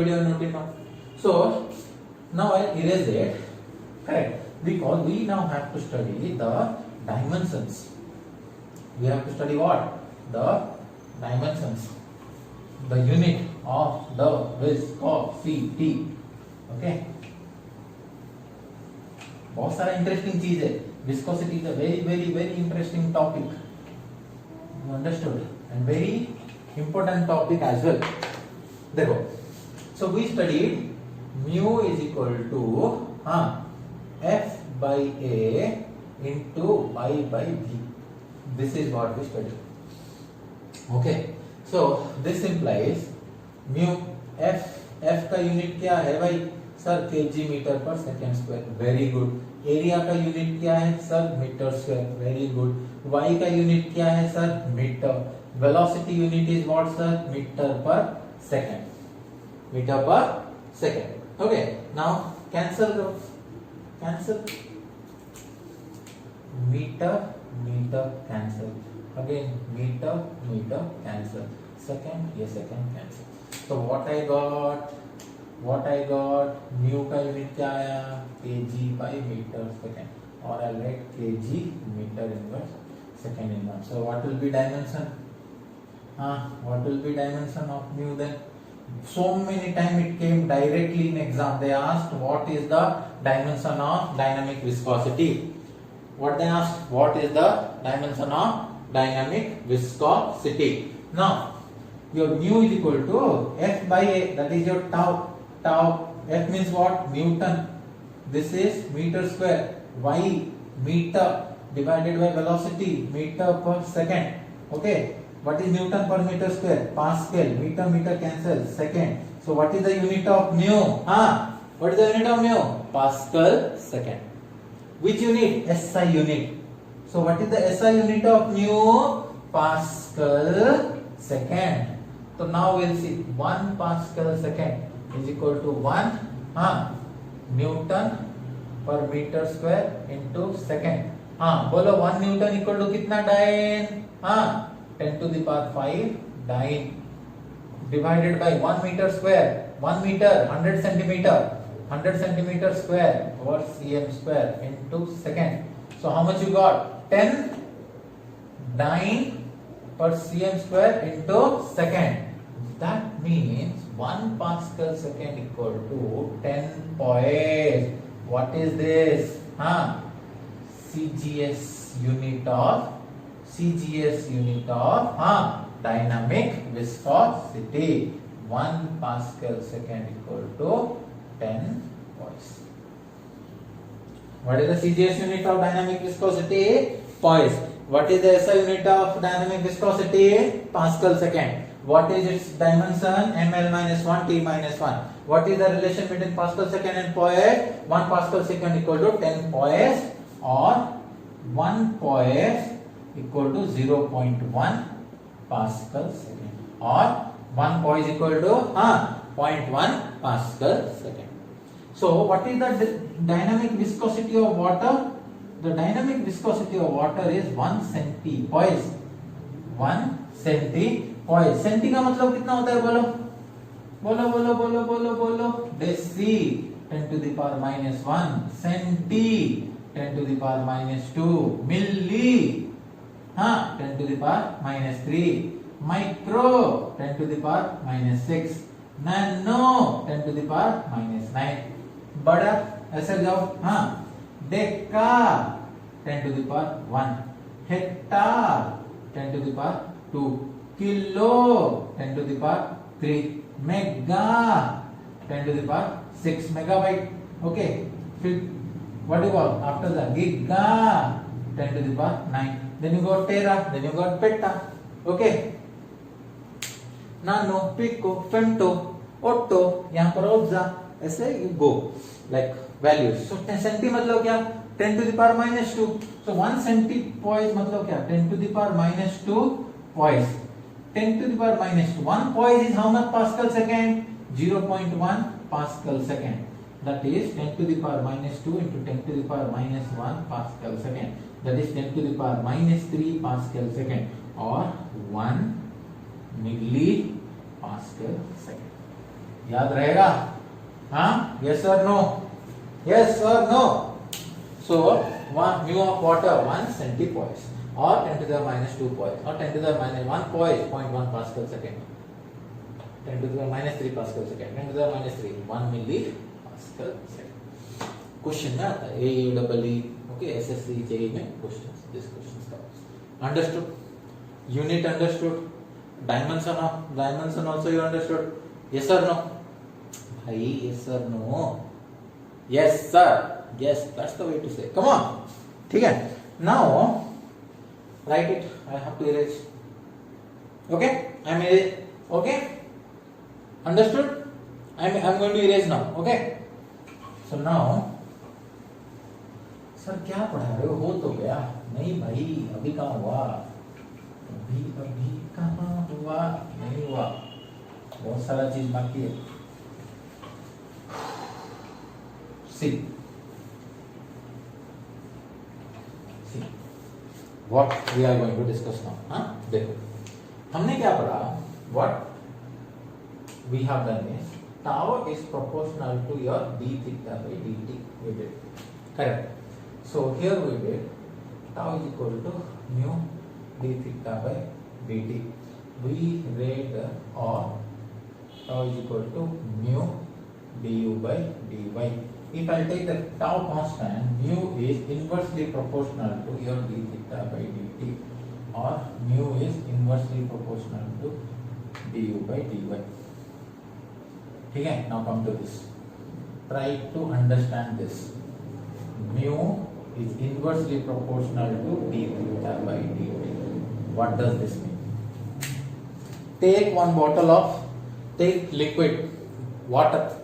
Video noted now. So now I'll erase it. Correct. Because we now have to study the dimensions. We have to study what? The dimensions. The unit of the viscosity. Okay. बहुत सारा interesting चीज है. Viscosity is a very interesting topic. You understood? And very important topic as well. देखो. So we studied mu is equal to f by a into y by v. This is what we studied. Okay. So this implies mu f का unit क्या है भाई sir kg metre per second square. Very good. Area का unit क्या है sir metre square. Very good. y का unit क्या है sir metre. Velocity unit is what sir metre per second. Metre per second. Okay. Now cancel करो. Cancel. Metre metre cancel. Again metre metre cancel. Second ये second cancel. तो what I got mu का unit क्या आया kg by metre second और I write kg metre inverse second inverse. So what will be dimension? What will be dimension of mu then? So many times it came directly in exam. They asked what is the dimension of dynamic viscosity. What they asked? What is the dimension of dynamic viscosity? Now your mu is equal to f by a. That is your tau. Tau. F means what? Newton. This is meter square. Y meter divided by velocity meter per second. Okay. What is Newton per meter square? Pascal. Meter meter cancel. Second. So what is the unit of mu? What is the unit of mu? Pascal second. Which unit? SI unit. So what is the SI unit of mu? Pascal second. So now we'll see 1 Pascal second is equal to 1 Newton per meter square into second. बोलो 1 Newton equal to कितना dyne? 10 to the power 5 dyne divided by 1 meter square. 1 meter 100 centimeter. 100 centimeter square over cm square into second. So how much you got? 10 dyne per cm square into second. That means 1 Pascal second equal to 10 poise. What is this? CGS unit of dynamic viscosity. 1 Pascal second equal to 10 poise. What is the CGS unit of dynamic viscosity? Poise. What is the SI unit of dynamic viscosity? Pascal second. What is its dimension? ml minus 1 t minus 1. What is the relation between Pascal second and poise? 1 Pascal second equal to 10 poise or 1 poise equal to 0.1 Pascal second or 1 poise equal to 0.1 Pascal second. So what is the dynamic viscosity of water? The dynamic viscosity of water is 1 centipoise. 1 centipoise. Senti का मतलब कितना होता है बोलो बोलो बोलो बोलो बोलो बोलो deci 10 to the power minus 1 centi 10 to the power minus 2 milli 10 to the power minus 3 micro 10 to the power minus 6 nano 10 to the power minus 9 बड़ा ऐसे जाओ deca 10 to the power 1 hecto 10 to the power 2 kilo 10 to the power 3 mega 10 to the power 6 megabyte. Okay. फिर what do you call after that? Giga 10 to the power 9. Then you got tera. Then you got peta. Okay. Nano, pico, femto, otto. यहाँ पर ऑब्जा ऐसे you go like values. So 10 centi मतलब क्या? 10 to the power minus 2. So 1 centipoise मतलब क्या? 10 to the power minus 2 poise. 10 to the power minus 2. 1 poise is how much Pascal second? 0.1 Pascal second. That is 10 to the power minus 2 into 10 to the power minus 1 Pascal second. That is 10 to the power minus 3 Pascal second or 1 milli Pascal second. याद रहेगा? हाँ, yes or no? Yes or no? So, one mu of water 1 centipoise or 10 to the minus 2 poise or 10 to the minus 1 poise 0.1 Pascal second, 10 to the minus 3 Pascal second, 10 to the minus 3 1 milli Pascal second. Question में आता है AUEE, okay, SSC JEE में questions, this questions comes. Understood? Unit understood? Dimension also you understood? Yes or no? Bhai, yes or no? Yes sir. Yes, that's the way to say. Come on. ठीक है. Now write it. I have to erase. Okay? I'm erase. Okay? Understood? I'm going to erase now. Okay? So now, sir क्या पढ़ा रहे हो तो गया? नहीं भाई, अभी कहाँ हुआ? अभी कहाँ हुआ? नहीं हुआ. बहुत सारा चीज बाकी है. See. What we are going to discuss now? हाँ, देखो, हमने क्या पढ़ा? What we have done is tau is proportional to your d theta by dt. We did correct. So here we did tau is equal to mu d theta by dt. We read or tau is equal to mu du by dy. If I take the tau constant, mu is inversely proportional to your d theta by dt, or mu is inversely proportional to du by dy. ठीक है? Now come to this. Try to understand this. Mu is inversely proportional to d theta by dt. What does this mean? Take one bottle of, take liquid water.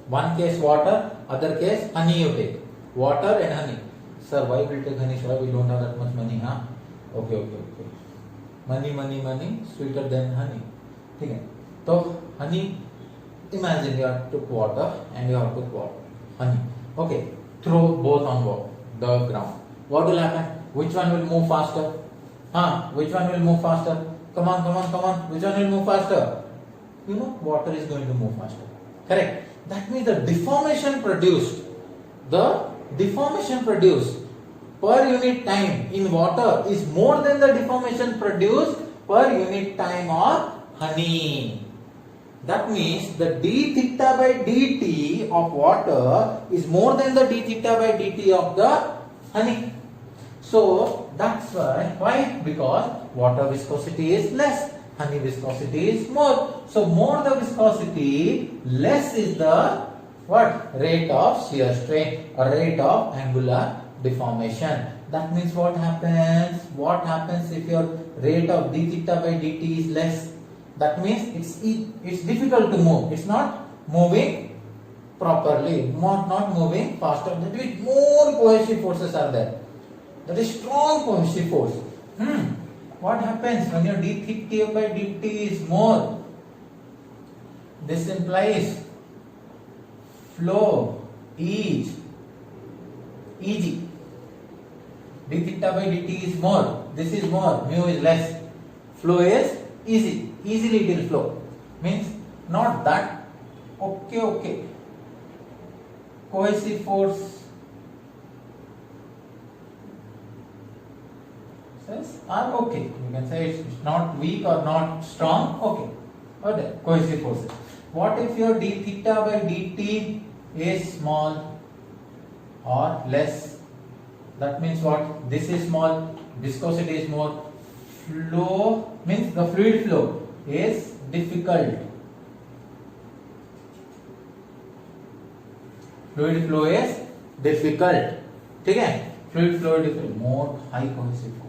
One case water, other case honey you take. Water and honey. Sir, why will take honey? Sir, we don't have that much money, huh? Okay. Money, sweeter than honey. ठीक है? तो honey, imagine you have took water and you have took water, honey. Okay, throw both on the ground. What will happen? Which one will move faster? Which one will move faster? Come on. Which one will move faster? You know, water is going to move faster. Correct? That means the deformation produced per unit time in water is more than the deformation produced per unit time of honey. That means the d theta by dt of water is more than the d theta by dt of the honey. So that's why? Because water viscosity is less, honey viscosity is more. So more the viscosity, less is the what? Rate of shear strain or rate of angular deformation. That means what happens? What happens if your rate of d theta by dt is less? That means it's difficult to move. It's not moving properly, not moving faster. That means more cohesive forces are there. That is strong cohesive force. What happens when your d theta by dt is more? This implies flow is easy. D theta by dt is more. This is more. Mu is less. Flow is easy. Easily it will flow. Means not that. Okay. Cohesive force are okay. You can say it's not weak or not strong. Okay. Cohesive forces. What if your d theta by dt is small or less? That means what? This is small, viscosity is more. Flow means the fluid flow is difficult. Fluid flow is difficult. ठीक है? Fluid flow is difficult. More high cohesive force.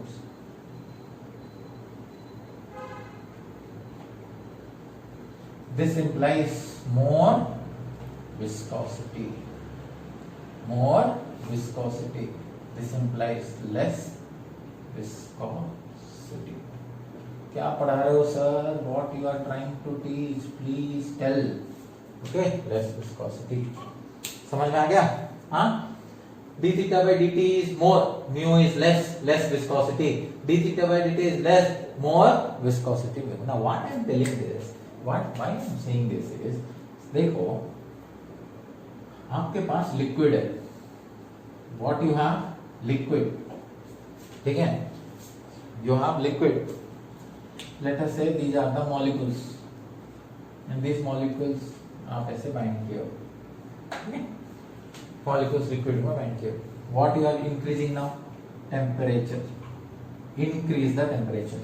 This implies more viscosity. More viscosity. This implies less viscosity. क्या पढ़ा रहे हो sir? What you are trying to teach? Please tell. Okay, less viscosity. समझ में आ गया? हाँ? d theta by dt is more, mu is less viscosity. d theta by dt is less, more viscosity. Now what I am telling this, why I am saying this is, देखो आपके पास liquid है, what you have liquid, ठीक है, you have liquid, let us say these are the molecules and this molecules आप ऐसे bind किए हो, मॉलिक्यूल्स लिक्विड में बाइंड किए हो, what you are increasing now, temperature, increase the temperature.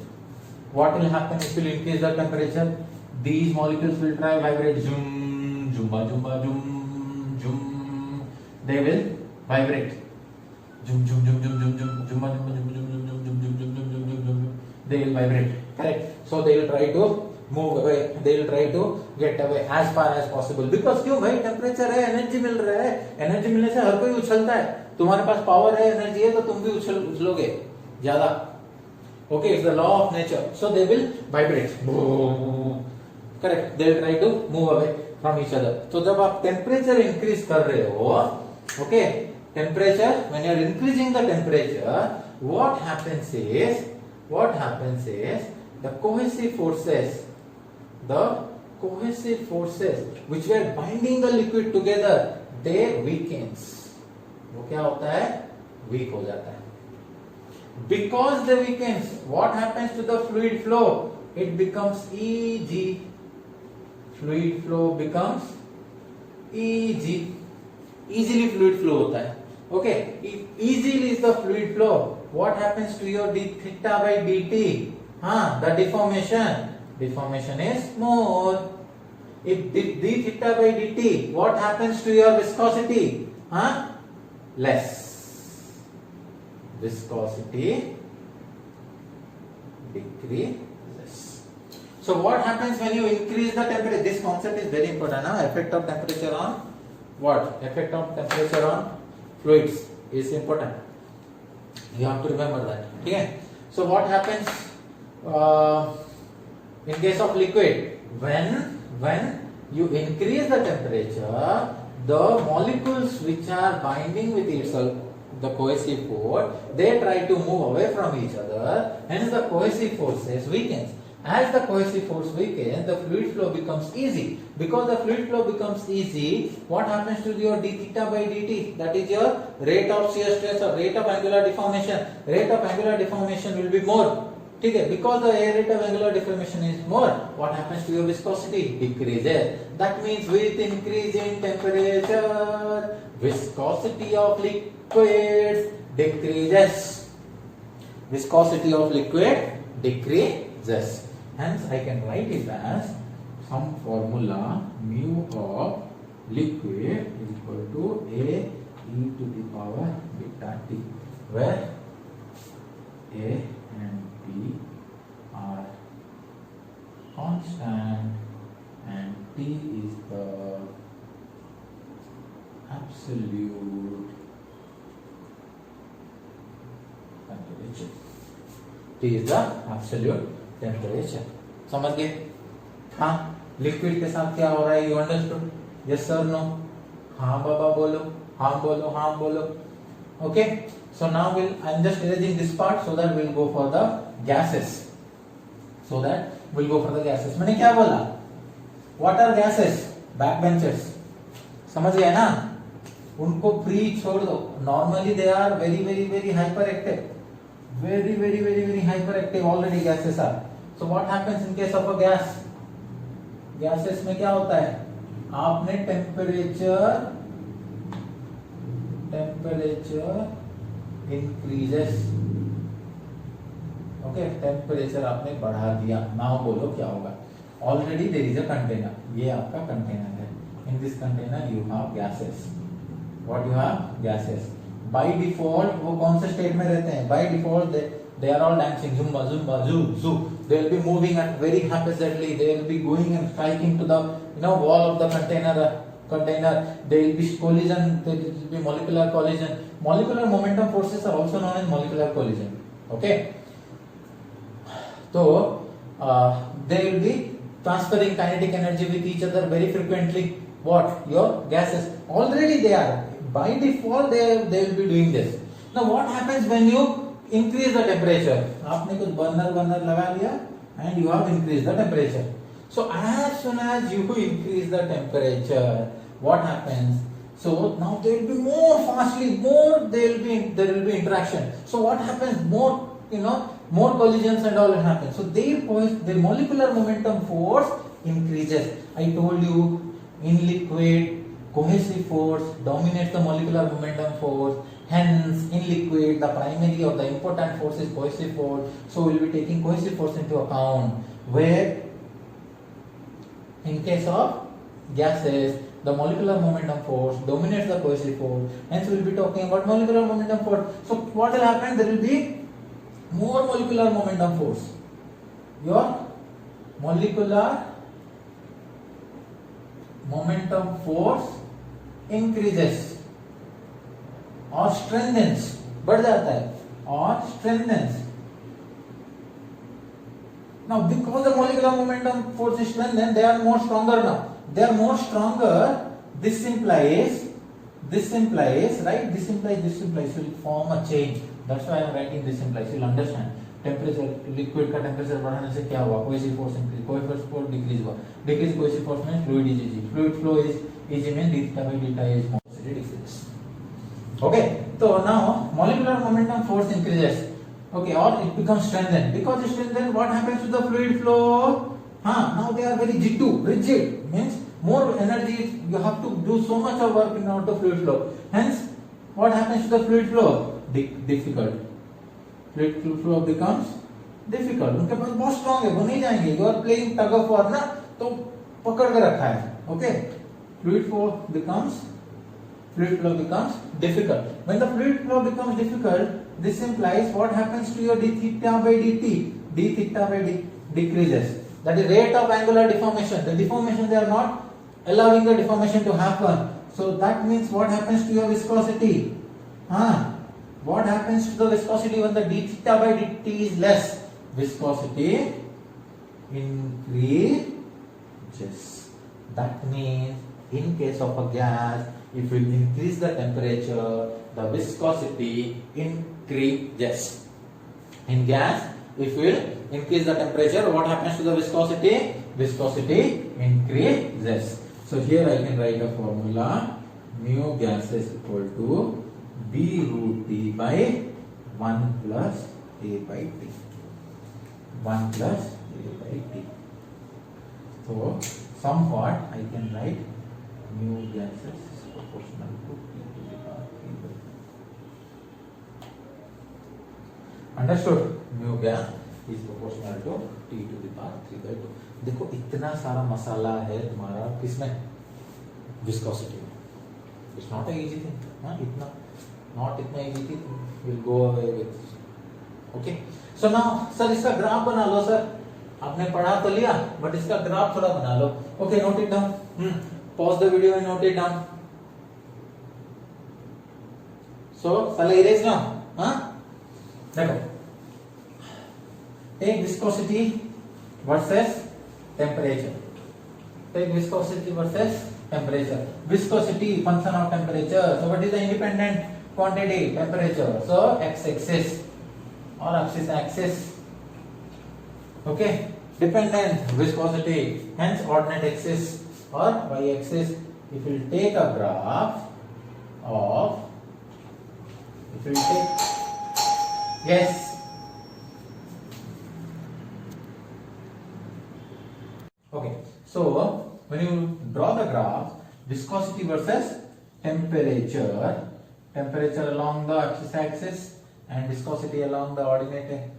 What will happen if you increase the temperature? These molecules will try vibrate, zoom, zumba, zumba, zoom, zoom. They will vibrate, zoom, zoom, zoom, zoom, zoom, zoom, zumba, zumba, zoom, zoom, zoom, zoom, zoom, zoom, zoom, zoom, zoom, zoom, zoom. They will vibrate, correct? So they will try to move away. They will try to get away as far as possible. Because क्यों भाई, temperature है, energy मिल रहा है, energy मिलने से हर कोई उछलता है. तुम्हारे पास पावर है, एनर्जी है, तो तुम भी उछलोगे ज्यादा. Okay, it's the law of nature. So they will vibrate. Correct. They will try to move away from each other. So जब आप temperature increase कर रहे हो, okay, temperature, when you are increasing the temperature, what happens is the cohesive forces which were binding the liquid together, they weakens. वो क्या होता है? Weak हो जाता है. Because the weakens, what happens to the fluid flow? It becomes easy. Fluid flow becomes easy. Easily fluid flow होता है. Okay, if easily is the fluid flow, what happens to your d theta by dt? The deformation is more. If d theta by dt, what happens to your viscosity? Less. Viscosity decreases. So what happens when you increase the temperature? This concept is very important. Effect of temperature on what? Effect of temperature on fluids is important. You have to remember that. Okay. So what happens in case of liquid? When you increase the temperature, the molecules which are binding with itself, the cohesive force, they try to move away from each other, hence the cohesive forces weakens. As the cohesive force weakens, the fluid flow becomes easy. Because the fluid flow becomes easy, what happens to your d theta by dt? That is your rate of shear stress or rate of angular deformation. Rate of angular deformation will be more. Okay, because the rate of angular deformation is more, what happens to your viscosity? Decreases. That means with increase in temperature, viscosity of liquids decreases. Viscosity of liquid decreases. Hence, I can write it as some formula mu of liquid is equal to a e to the power beta t, where a and t are constant and t is the absolute temperature. T is the absolute temperature. समझ गए? हाँ, liquid के साथ क्या हो रहा है? You understood? Yes sir, no? हाँ बाबा बोलो, हाँ बोलो, हाँ बोलो. Okay, so now I'm just erasing this part so that we'll go for the gases. मैंने क्या बोला? What are gases? Backbenchers. समझ गए ना? उनको फ्री छोड़ दो. Normally they are very hyperactive. Very hyperactive already gases are. So what happens in case of a gas? Gases में क्या होता है? आपने टेम्परेचर increases. Okay, टेम्परेचर आपने बढ़ा दिया. नाउ बोलो क्या होगा? Already there is a container. ये आपका कंटेनर है. In this container you have gases. What you have? Gases. By default वो कौन से स्टेट में रहते हैं? By default they are all dancing, zumba, zumba, zoo, zoo. They will be moving at very haphazardly. They will be going and striking to the wall of the container. There will be collision. There will be molecular collision. Molecular momentum forces are also known as molecular collision. Okay. So they will be transferring kinetic energy with each other very frequently. What? Your gases. Already they are. By default they will be doing this. Now what happens when you increase the temperature? आपने कुछ burner लगा लिया and you have increased the temperature. So as soon as you increase the temperature, what happens? So now there will be more fastly, there will be interaction. So what happens? More, more collisions and all will happen. So their molecular momentum force increases. I told you, in liquid, cohesive force dominates the molecular momentum force. Hence, in liquid, the primary or the important force is cohesive force. So we will be taking cohesive force into account. Where in case of gases, the molecular momentum force dominates the cohesive force. Hence, we will be talking about molecular momentum force. So what will happen? There will be more molecular momentum force. Your molecular momentum force increases or strengthens, बढ़ जाता है or strengthens. Now because the molecular momentum force is strengthened, they are more stronger now. They are more stronger. This implies right? This implies will form a chain. That's why I am writing this implies. You'll understand. Temperature, liquid का temperature बढ़ाने से क्या हुआ? Cohesive force increase, cohesive force decrease हुआ. Decrease cohesive force means fluid is easy. Fluid flow is easy means d theta by delta is more decreases. Okay. So now molecular momentum force increases. Okay, or it becomes strengthened. Because it's strengthened, what happens to the fluid flow? Now they are very G2, rigid. Means more energy, you have to do so much of work in order to fluid flow. Hence, what happens to the fluid flow? Difficult. Fluid flow becomes difficult. उनके पास बहुत strong है, वो नहीं जाएंगे. You are playing tug of war ना, तो पकड़ के रखा है. Okay, fluid flow becomes difficult. When the fluid flow becomes difficult, this implies what happens to your d theta by dt? D theta by d decreases. That is rate of angular deformation. The deformation, they are not allowing the deformation to happen. So that means what happens to your viscosity? What happens to the viscosity when the d theta by dt is less? Viscosity increases. That means in case of a gas, if we increase the temperature, the viscosity increases. In gas, if we increase the temperature, what happens to the viscosity? Viscosity increases. So here I can write a formula: mu gas is equal to B root T by 1 plus A by T. 1 plus A by T. So somewhat I can write mu gases is proportional to T to the power 3 by 2. Understood? Mu gas is proportional to T to the power 3 by 2. देखो इतना सारा मसाला है तुम्हारा किसमें? Viscosity में. It's not a easy thing. Not इतना easy thing. We'll go away with. Okay. So now, sir इसका graph बना लो सर. आपने पढ़ा तो लिया, but इसका ग्राफ थोड़ा बना लो. Okay, note it down. Pause the video and note it down. So, shall I erase now? देखो. Take viscosity versus temperature. Take viscosity versus temperature. Viscosity function of temperature. So what is the independent quantity? Temperature. So x-axis or axis. Okay. Dependent viscosity. Hence ordinate axis or y-axis. If you take a graph of, yes. Okay, so when you draw the graph, viscosity versus temperature along the x-axis and viscosity along the ordinate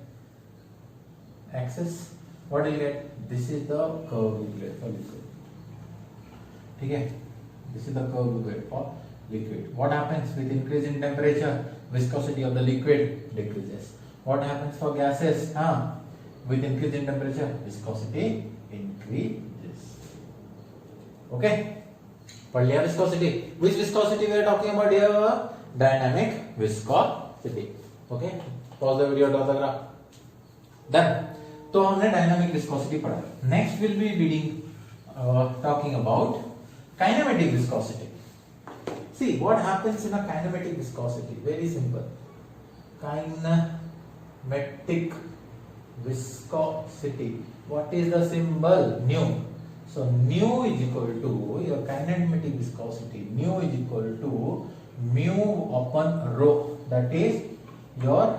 axis, what do you get? This is the curve you get for liquid. Okay, this is the curve you get for liquid. What happens with increase in temperature? Viscosity of the liquid decreases. What happens for gases? With increase in temperature, viscosity increases. Okay, पढ़ लिया viscosity. Which viscosity we are talking about here? Dynamic viscosity. Okay, pause the video, draw the graph. Done. तो हमने dynamic viscosity पढ़ा. Next we'll be talking about kinematic viscosity. See what happens in a kinematic viscosity. Very simple. Kinematic viscosity. What is the symbol? Nu. So nu is equal to your kinematic viscosity. Nu is equal to mu upon rho. That is your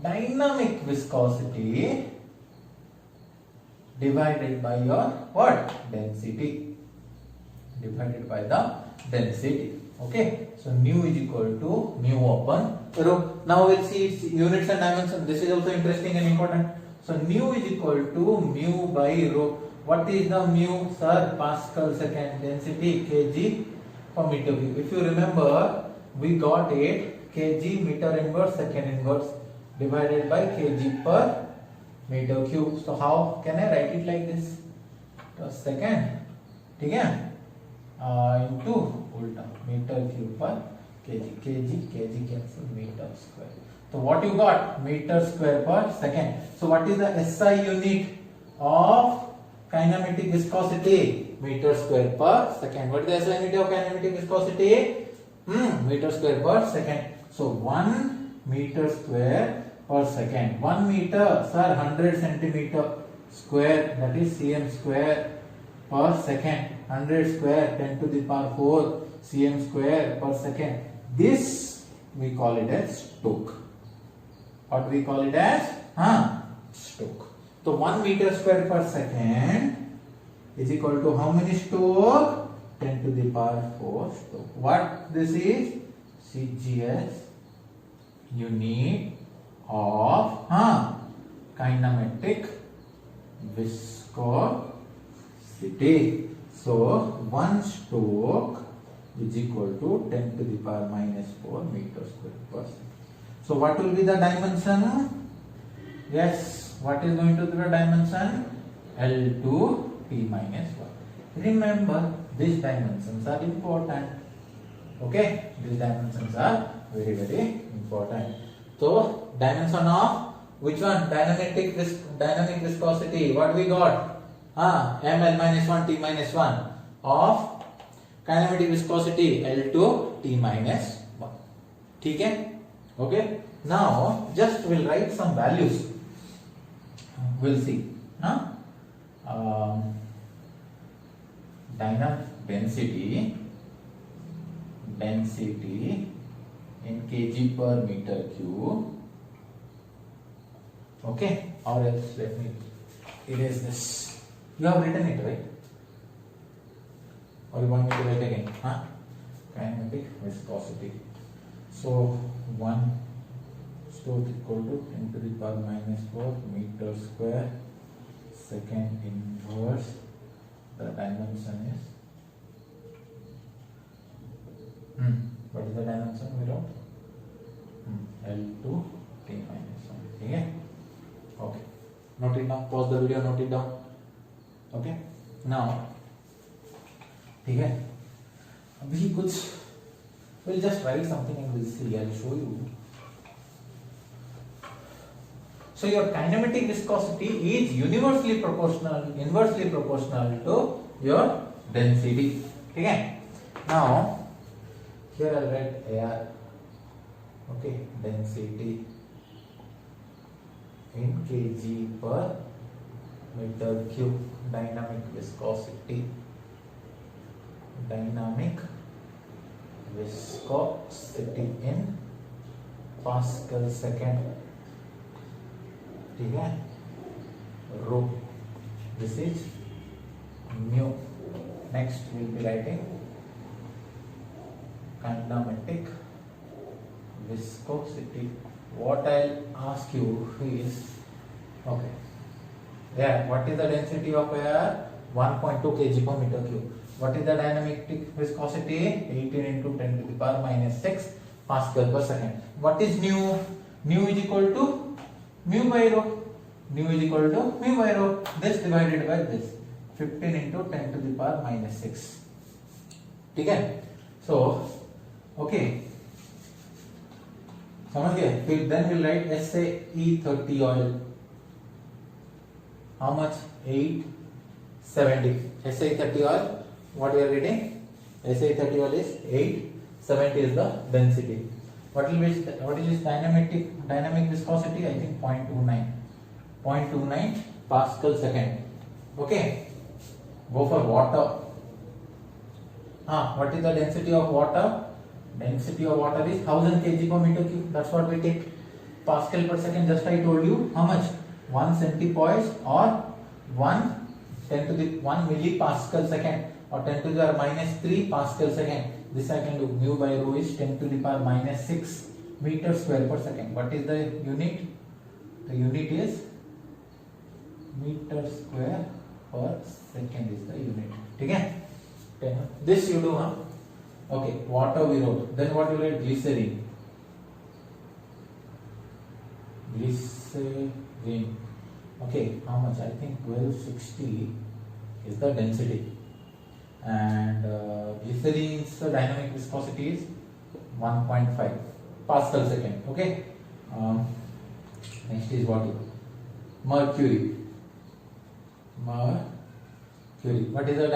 dynamic viscosity divided by your what? Density. Divided by the density. Okay. So nu is equal to mu upon rho. Now we'll see its units and dimensions. This is also interesting and important. So nu is equal to mu by rho. What is the mu, sir? Pascal second. Density kg per meter cube. If you remember, we got it kg meter inverse second inverse divided by kg per meter cube. So how can I write it like this? Second, ठीक है? Into उल्टा meter cube per kg cancel meter square. So what you got? Meter square per second. So what is the SI unit of kinematic viscosity? Meter square per second. What is the SI unit of kinematic viscosity? Meter square per second. So 1 meter square per second. 1 meter, sir, 100 centimeter square, that is cm square per second. 100 square, 10 to the power 4 cm square per second. This we call it as Stokes. What we call it as? Stokes. So 1 meter square per second is equal to how many Stokes? 10 to the power 4 Stokes. What this is? CGS unit of kinematic viscosity. So 1 Stokes is equal to 10 to the power minus 4 meter square per second. So what will be the dimension? Yes, what is going to be the dimension? L2 T minus 1. Remember, these dimensions are important. Okay, these dimensions are very, very important. So dimension of which one? Dynamic viscosity. What we got? ml minus 1 T minus 1 of kinematic viscosity L2 T minus 1. ठीक है? Okay. Now just we'll write some values. We'll see. Dynamic density in kg per meter cube. Okay. Or else let me erase this. You have written it, right? Or you want me to write again? Kinematic viscosity. So 1 Stokes equal to 10 to the power minus 4 meter square second inverse. The dimension is what is the dimension we wrote? L2 T minus 1. Okay? Okay. Note it down. Pause the video. Note it down. Okay. Now, ठीक है? अभी कुछ we'll just write something and we'll see. I'll show you. So your kinematic viscosity is inversely proportional to your density. Okay. Now here I'll write AR. Okay, density in kg per meter cube. Dynamic viscosity in Pascal second. ठीक है? Rho. This is mu. Next we'll be writing kinematic viscosity. What I'll ask you is, okay, yeah, what is the density of air? 1.2 kg per meter cube. What is the dynamic viscosity? 18 into 10 to the power minus 6 Pascal per second. What is nu? Nu is equal to mu by rho. Nu is equal to mu by rho. This divided by this. 15 into 10 to the power minus 6. ठीक है? So, okay. समझ गए? फिर then we'll write SaE30 oil. How much? 870. SaE30 oil. What we are reading? SaE30 oil is 870 is the density. What is its dynamic viscosity? I think 0.29. 0.29 Pascal second. Okay, go for water. What is the density of water? Density of water is 1000 kg per meter cube. That's what we take. Pascal per second, just I told you how much? 1 centipoise or 1 millipascal second or 10 to the power minus 3 Pascal second. This I can do. Mu by rho is 10 to the power minus 6 meter square per second. What is the unit? The unit is meter square per second is the unit. Okay? This you do, huh? Okay, water we wrote. Then what you write? Glycerin. Glycerin. Okay, how much? I think 1260 is the density. And glycerin's dynamic viscosity is 1.5 Pascal second. Okay. Next is what? Mercury. What is the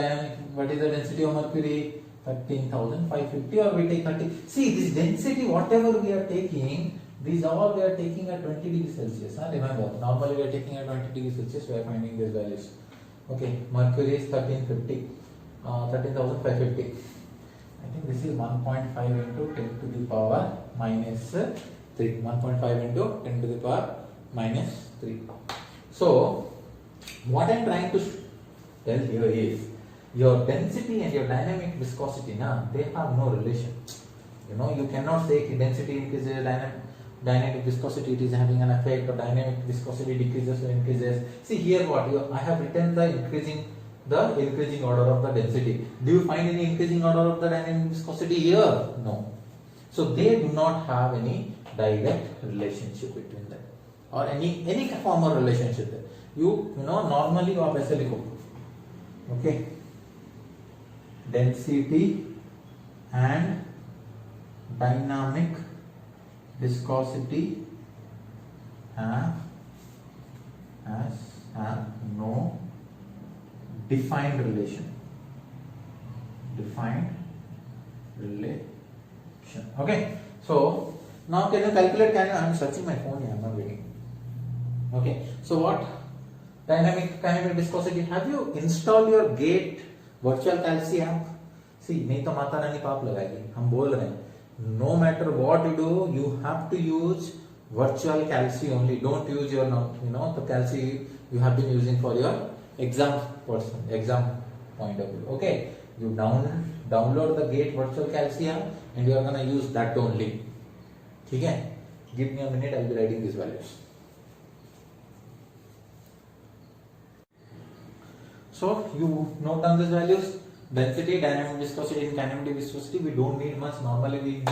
density of mercury? 13,550, or we take 30. See, this density, whatever we are taking, these all we are taking at 20 degrees Celsius. Remember, normally we are taking at 20 degrees Celsius, we are finding these values. Okay, mercury is 13,550. I think this is 1.5 into 10 to the power minus 3. 1.5 into 10 to the power minus 3. So, what I am trying to tell here is, your density and your dynamic viscosity, they have no relation. You cannot say density increases, dynamic viscosity it is having an effect, or dynamic viscosity decreases or increases. See here what I have written the increasing order of the density. Do you find any increasing order of the dynamic viscosity here? No. So they do not have any direct relationship between them, or any form of relationship there. Normally you have SLE. Okay. Density and dynamic viscosity have no defined relation. Okay. So now can you calculate? I am searching my phone here. I am not waiting. Okay. So what? Dynamic viscosity. Have you installed your GATE virtual calci app? See, नहीं तो माता रानी पाप लगाएगी. हम बोल रहे हैं. No matter what you do, you have to use virtual calci only. Don't use your the calci you have been using for your exam point of view. Okay, you download the GATE virtual calci app and you are gonna use that only. Okay, give me a minute. I will be writing these values. So you note down these values. Density, dynamic viscosity, and kinematic viscosity. We don't need much. Normally,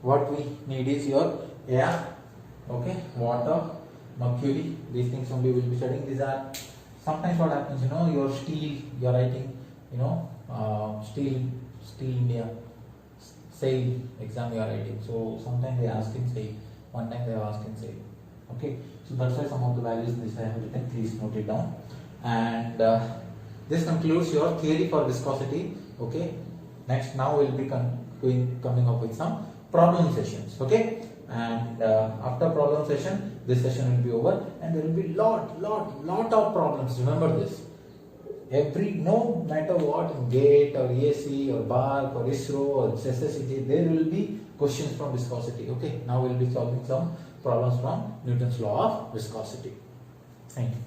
what we need is your air, okay, water, mercury. These things only we will be studying. These are sometimes what happens. Your steel. You are writing. Steel India SAIL exam you are writing. So sometimes they ask in SAIL. One time they are asked in SAIL. Okay. So that's why some of the values this I have written. Please note it down. And this concludes your theory for viscosity. Okay. Next, now we'll be coming up with some problem sessions. Okay. And after problem session, this session will be over, and there will be lot of problems. Remember this. No matter what, GATE or ESE or BARC or ISRO or SSCG, there will be questions from viscosity. Okay. Now we'll be solving some problems from Newton's law of viscosity. Thank you.